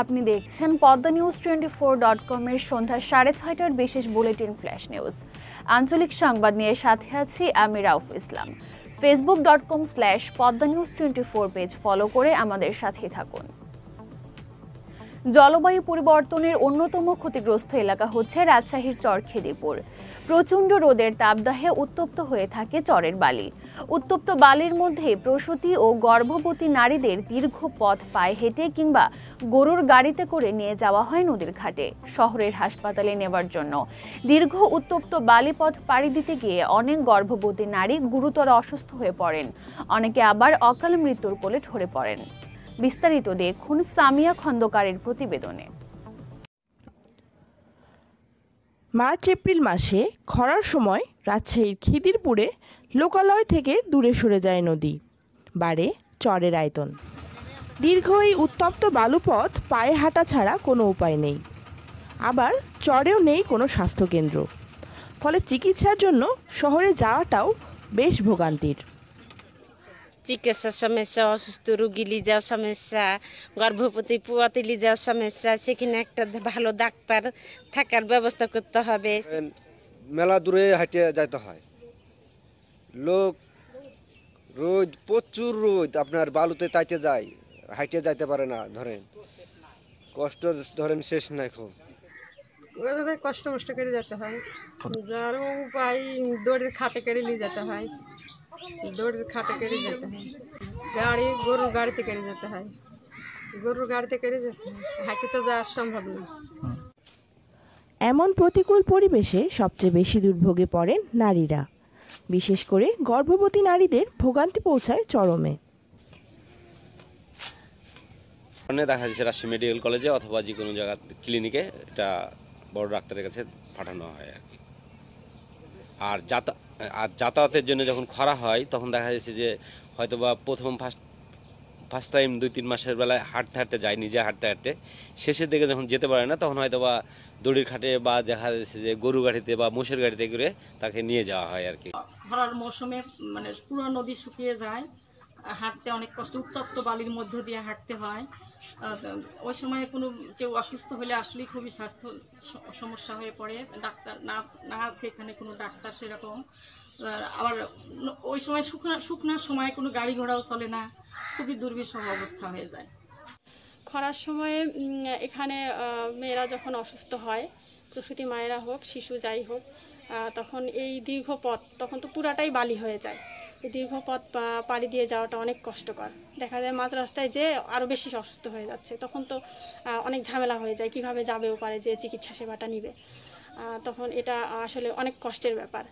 আপনি দেখছেন পদ্মা নিউজ 24.com-এর সন্ধ্যা 6:30টার বিশেষ বুলেটিন ফ্ল্যাশ নিউজ। আঞ্চলিক সংবাদ নিয়ে সাথে আছি আমি রাউফ ইসলাম। facebook.com/poddanews24 পেজ ফলো করে আমাদের সাথে থাকুন। জলবায়ু পরিবর্তনের অন্যতম ক্ষতিগ্রস্ত এলাকা হচ্ছে রাজশাহীর চরখিদিপুর। প্রচণ্ড রোদের তাপদাহে উত্তপ্ত হয়ে থাকে চরের বালি। উত্তপ্ত বালির মধ্যে প্রসূতি ও গর্ভবতী নারীদের দীর্ঘ পথ পায়ে হেঁটে কিংবা গরুর গাড়িতে করে নিয়ে যাওয়া হয় নদীর ঘাটে শহরের হাসপাতালে নেবার জন্য। দীর্ঘ উত্তপ্ত বালিপথ পাড়ি দিতে গিয়ে অনেক গর্ভবতী নারী গুরুতর অসুস্থ হয়ে পড়েন, অনেকে আবার অকাল মৃত্যুর কোলে ঢলে পড়েন। বিস্তারিত দেখুন সামিয়া খন্দকারের প্রতিবেদনে। মার্চ-এপ্রিল মাসে খরার সময় রাজশাহীর খিদিরপুরে লোকালয় থেকে দূরে সরে যায় নদী, বাড়ে চরের আয়তন। দীর্ঘ এই উত্তপ্ত বালুপথ পায়ে হাঁটা ছাড়া কোনো উপায় নেই। আবার চরেও নেই কোনো স্বাস্থ্যকেন্দ্র, ফলে চিকিৎসার জন্য শহরে যাওয়াটাও বেশ ভোগান্তির। চিকিৎসার সমস্যা, অসুস্থ রোগী নিয়ে যাওয়ার সমস্যা, গর্ভবতী পুয়াতে নিয়ে যাওয়ার সমস্যা, সেখানে একটা ভালো ডাক্তার থাকার ব্যবস্থা করতে হবে। মেলা দূরে হাঁটে যাইতে হয়, লোক রোদ, প্রচুর রোদ, আপনার বালুতে তাইতে যায়, হাঁটে যাইতে পারে না। ধরেন কষ্ট ধরেন শেষ নাই, খুব ওইভাবে কষ্ট করে যেতে হয়। যার উপায় দড়ির খাটে করে নিয়ে যেতে হয়, দড়ির খাটে করে যেতে হয়। গরুর গাড়িতে করে যেতে হয়, গরুর গাড়িতে করে যেতে হয়, হাঁটে তো যাওয়া সম্ভব না। এমন প্রতিকূল পরিবেশে সবচেয়ে বেশি দুর্ভোগে পড়েন নারীরা। বিশেষ করে গর্ভবতী নারীদের ভোগান্তি পৌঁছায় চরমে। দেখা যাচ্ছে রাজশাহী মেডিকেল কলেজে অথবা যে কোনো জায়গা ক্লিনিকে এটা বড় ডাক্তারের কাছে পাঠানো হয় আর কি। আর যাতায়াতের জন্য যখন খরা হয় তখন দেখা যাচ্ছে যে হয়তোবা ফার্স্ট টাইম 2-3 মাসের বেলায় হাঁটতে যায়, নিজে হাঁটতে শেষের দিকে যখন যেতে পারে না তখন হয়তোবা দড়ির খাটে বা দেখা যাচ্ছে যে গরু গাড়িতে বা মোষের গাড়িতে করে তাকে নিয়ে যাওয়া হয় আর কি। খরার মৌসুমে মানে পুরো নদী শুকিয়ে যায়, হাঁটতে অনেক কষ্ট, উত্তপ্ত বালির মধ্য দিয়ে হাঁটতে হয়। ওই সময় কোনো কেউ অসুস্থ হলে আসলেই খুবই স্বাস্থ্য সমস্যা হয়ে পড়ে। ডাক্তার না আছে এখানে কোনো ডাক্তার সেরকম। আবার ওই সময় শুকনার সময় কোনো গাড়ি ঘোড়াও চলে না, খুবই দুর্বিষহ অবস্থা হয়ে যায়। খরার সময়ে এখানে মেয়েরা যখন অসুস্থ হয়, প্রসূতি মায়েরা হোক শিশু যাই হোক, তখন এই দীর্ঘ পথ তখন তো পুরাটাই বালি হয়ে যায়। এই দীর্ঘ পথ পাড়ি দিয়ে যাওয়াটা অনেক কষ্টকর। দেখা যায় মাঝ রাস্তায় যে আরও বেশি অসুস্থ হয়ে যাচ্ছে, তখন তো অনেক ঝামেলা হয়ে যায়, কিভাবে যাবেও পারে যে চিকিৎসা সেবাটা নিবে, তখন এটা আসলে অনেক কষ্টের ব্যাপার।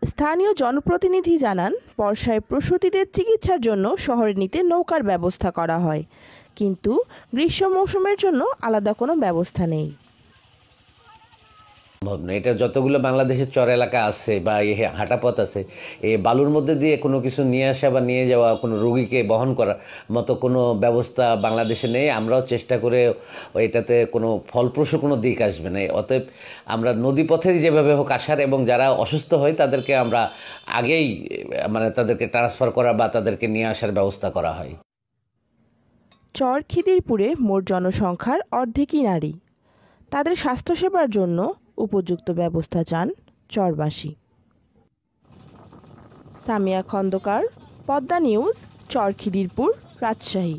স্থানীয় জনপ্রতিনিধি জানান, বর্ষায় প্রসূতিদের চিকিৎসার জন্য শহরে নিতে নৌকার ব্যবস্থা করা হয়, কিন্তু গ্রীষ্ম মৌসুমের জন্য আলাদা কোনো ব্যবস্থা নেই। এটা যতগুলো বাংলাদেশের চর এলাকা আছে বা হাঁটাপথ আছে, এই বালুর মধ্যে দিয়ে কোনো কিছু নিয়ে আসা বা নিয়ে যাওয়া, কোনো রোগীকে বহন করার মতো কোনো ব্যবস্থা বাংলাদেশে নেই। আমরাও চেষ্টা করে এটাতে কোনো ফলপ্রসূ কোনো দিক আসবে না। অতএব আমরা নদীপথে যেভাবে হোক আসার, এবং যারা অসুস্থ হয় তাদেরকে আমরা আগেই তাদেরকে ট্রান্সফার করা বা তাদেরকে নিয়ে আসার ব্যবস্থা করা হয়। চর খিদিরপুরে মোট জনসংখ্যার অর্ধেকই নারী। তাদের স্বাস্থ্যসেবার জন্য উপযুক্ত ব্যবস্থা চান চরবাসী। সামিয়া খন্দকার, পদ্মা নিউজ, চরখিদিরপুর, রাজশাহী।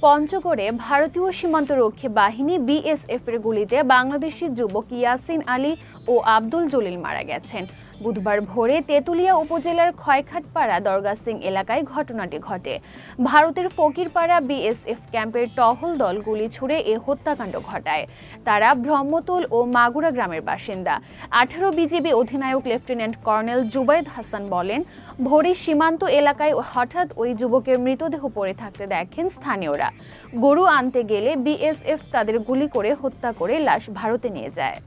পঞ্চগড়ে ভারতীয় সীমান্তরক্ষী বাহিনী BSF এর গুলিতে বাংলাদেশি যুবক ইয়াসিন আলী ও আব্দুল জলিল মারা গেছেন। বুধবার ভোরে তেঁতুলিয়া উপজেলার খয়খাটপাড়া দরগা সিং এলাকায় ঘটনাটি ঘটে। ভারতের ফকিরপাড়া BSF ক্যাম্পের টহল দল গুলি ছুড়ে এ হত্যাকাণ্ড ঘটায়। তারা ব্রহ্মতুল ও মাগুরা গ্রামের বাসিন্দা। 18 বিজিবি অধিনায়ক লেফটেন্যান্ট কর্নেল জুবাইদ হাসান বলেন, ভোরে সীমান্ত এলাকায় হঠাৎ ওই যুবকের মৃতদেহ পড়ে থাকতে দেখেন স্থানীয়রা। গরু আনতে গেলে BSF তাদের গুলি করে হত্যা করে লাশ ভারতে নিয়ে যায়।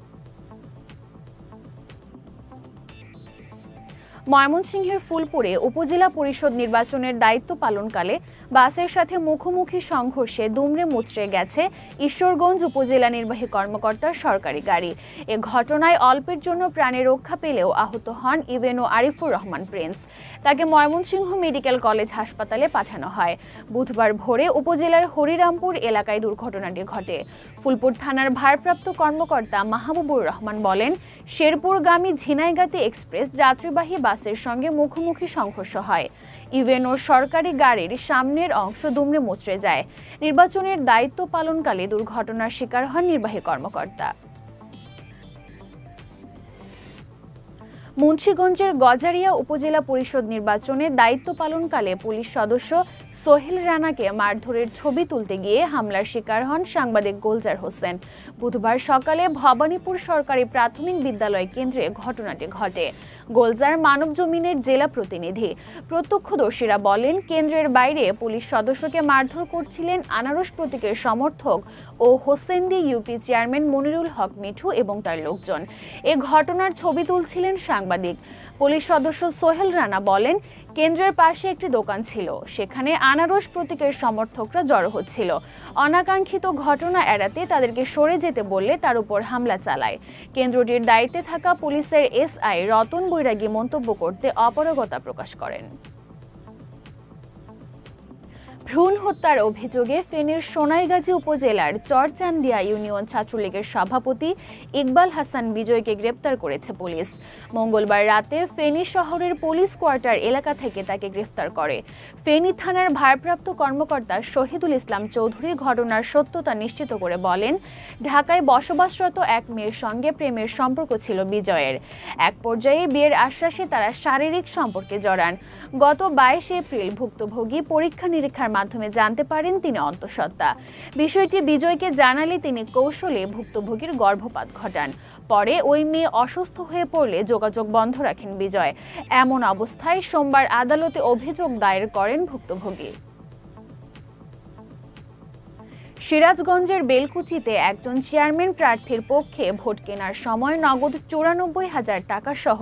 ময়মনসিংহের ফুলপুরে উপজেলা পরিষদ নির্বাচনের দায়িত্ব পালনকালে বাসের সাথে মুখোমুখি সংঘর্ষে দুমড়ে মুচড়ে গেছে ঈশ্বরগঞ্জ উপজেলা নির্বাহী কর্মকর্তার সরকারি গাড়ি। এ ঘটনায় অল্পের জন্য প্রাণে রক্ষা পেলেও আহত হন ইভেনো আরিফুর রহমান প্রিন্স। তাকে ময়মনসিংহ মেডিকেল কলেজ হাসপাতালে পাঠানো হয়। বুধবার ভোরে উপজেলার হরিরামপুর এলাকায় দুর্ঘটনাটি ঘটে। ফুলপুর থানার ভারপ্রাপ্ত কর্মকর্তা মাহবুবুর রহমান বলেন, শেরপুরগামী ঝিনাইগাতি এক্সপ্রেস যাত্রীবাহী বাসের সঙ্গে মুখোমুখি সংঘর্ষ হয়। ইভেনোর সরকারি গাড়ির সামনের অংশ দুমড়ে মুচড়ে যায়। নির্বাচনের দায়িত্ব পালনকালে দুর্ঘটনার শিকার হন নির্বাহী কর্মকর্তা। মুন্সিগঞ্জের গজারিয়া উপজেলা পরিষদ নির্বাচনে দায়িত্ব পালনকালে পুলিশ সদস্য সোহেল রানাকে মারধরের ছবি তুলতে গিয়ে হামলার শিকার হন সাংবাদিক গোলজার হোসেন। বুধবার সকালে ভবানীপুর সরকারি প্রাথমিক বিদ্যালয় কেন্দ্রে ঘটনাটি ঘটে। গোলজার মানবজমিনের জেলা প্রতিনিধি। প্রত্যক্ষদর্শীরা বলেন, কেন্দ্রের বাইরে পুলিশ সদস্যকে মারধর করছিলেন আনারস প্রতীকের সমর্থক ও হোসেন্দি ইউপি চেয়ারম্যান মনিরুল হক মিঠু এবং তার লোকজন। এ ঘটনার ছবি তুলছিলেন সাংবাদিক। পুলিশ সদস্য সোহেল রানা বলেন, কেন্দ্রের পাশে একটি দোকান ছিল, সেখানে আনারস প্রতীকের সমর্থকরা জড়ো হচ্ছিল। অনাকাঙ্ক্ষিত ঘটনা এড়াতে তাদেরকে সরে যেতে বললে তার উপর হামলা চালায়। কেন্দ্রটির দায়িত্বে থাকা পুলিশের এসআই রতন বৈরাগী মন্তব্য করতে অপারগতা প্রকাশ করেন। ভ্রূণ হত্যার অভিযোগে ফেনীর সোনাইগাজী উপজেলার চরচান্দিয়া ইউনিয়ন ছাত্রলীগের সভাপতি ইকবাল হাসান বিজয়কে গ্রেপ্তার করেছে পুলিশ। মঙ্গলবার রাতে ফেনী শহরের পুলিশ কোয়ার্টার এলাকা থেকে তাকে গ্রেফতার করে। ফেনী থানার ভারপ্রাপ্ত কর্মকর্তা শহীদুল ইসলাম চৌধুরী ঘটনার সত্যতা নিশ্চিত করে বলেন, ঢাকায় বসবাসরত এক মেয়ের সঙ্গে প্রেমের সম্পর্ক ছিল বিজয়ের। এক পর্যায়ে বিয়ের আশ্বাসে তারা শারীরিক সম্পর্কে জড়ান। গত 22 এপ্রিল ভুক্তভোগী পরীক্ষা নিরীক্ষার মাধ্যমে জানতে পারেন তিনি অন্তঃসত্ত্বা। বিষয়টি বিজয়কে জানালে তিনি কৌশলে ভুক্তভোগীর গর্ভপাত ঘটান। পরে ওই মেয়ে অসুস্থ হয়ে পড়লে যোগাযোগ বন্ধ রাখেন বিজয়। এমন অবস্থায় সোমবার আদালতে অভিযোগ দায়ের করেন ভুক্তভোগী। সিরাজগঞ্জের বেলকুচিতে একজন চেয়ারম্যান প্রার্থীর পক্ষে ভোট কেনার সময় নগদ 94,000 টাকা সহ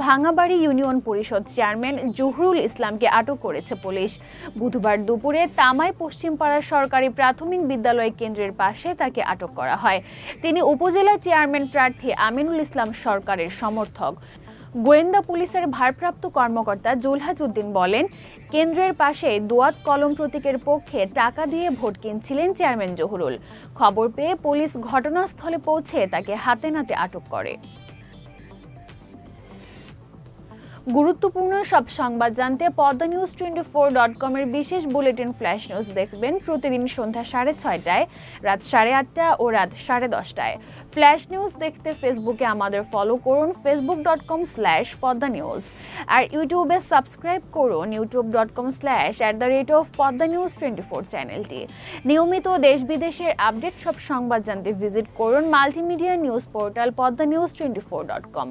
ভাঙাবাড়ি ইউনিয়ন পরিষদ চেয়ারম্যান জহুরুল ইসলামকে আটক করেছে পুলিশ। বুধবার দুপুরে তামাই পশ্চিমপাড়া সরকারি প্রাথমিক বিদ্যালয় কেন্দ্রের পাশে তাকে আটক করা হয়। তিনি উপজেলা চেয়ারম্যান প্রার্থী আমিনুল ইসলাম সরকারের সমর্থক। গোয়েন্দা পুলিশের ভারপ্রাপ্ত কর্মকর্তা জুলহাজ উদ্দিন বলেন, কেন্দ্রের পাশে দোয়াত কলম প্রতীকের পক্ষে টাকা দিয়ে ভোট কিনছিলেন চেয়ারম্যান জহুরুল। খবর পেয়ে পুলিশ ঘটনাস্থলে পৌঁছে তাকে হাতে নাতে আটক করে। গুরুত্বপূর্ণ সব সংবাদ জানতে poddanews24.com এর বিশেষ বুলেটিন ফ্ল্যাশ নিউজ দেখবেন প্রতিদিন সন্ধ্যা 6:30টায়, রাত 8:30 ও রাত 10:30টায়। ফ্ল্যাশ নিউজ দেখতে ফেসবুকে আমাদের ফলো করুন facebook.com/poddanews, আর ইউটিউবে সাবস্ক্রাইব করুন youtube.com/poddanews24 চ্যানেলটি। নিয়মিত দেশ বিদেশের আপডেট সব সংবাদ জানতে ভিজিট করুন মাল্টিমিডিয়া নিউজ পোর্টাল poddanews24.com।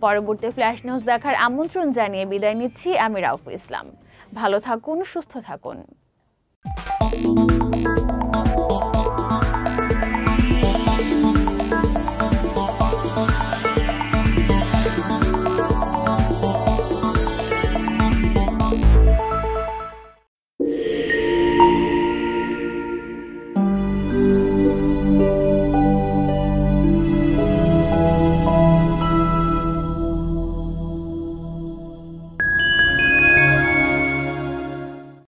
পরবর্তী ফ্ল্যাশ নিউজ দেখার আমন্ত্রণ জানিয়ে বিদায় নিচ্ছি আমি রাউফু ইসলাম। ভালো থাকুন, সুস্থ থাকুন।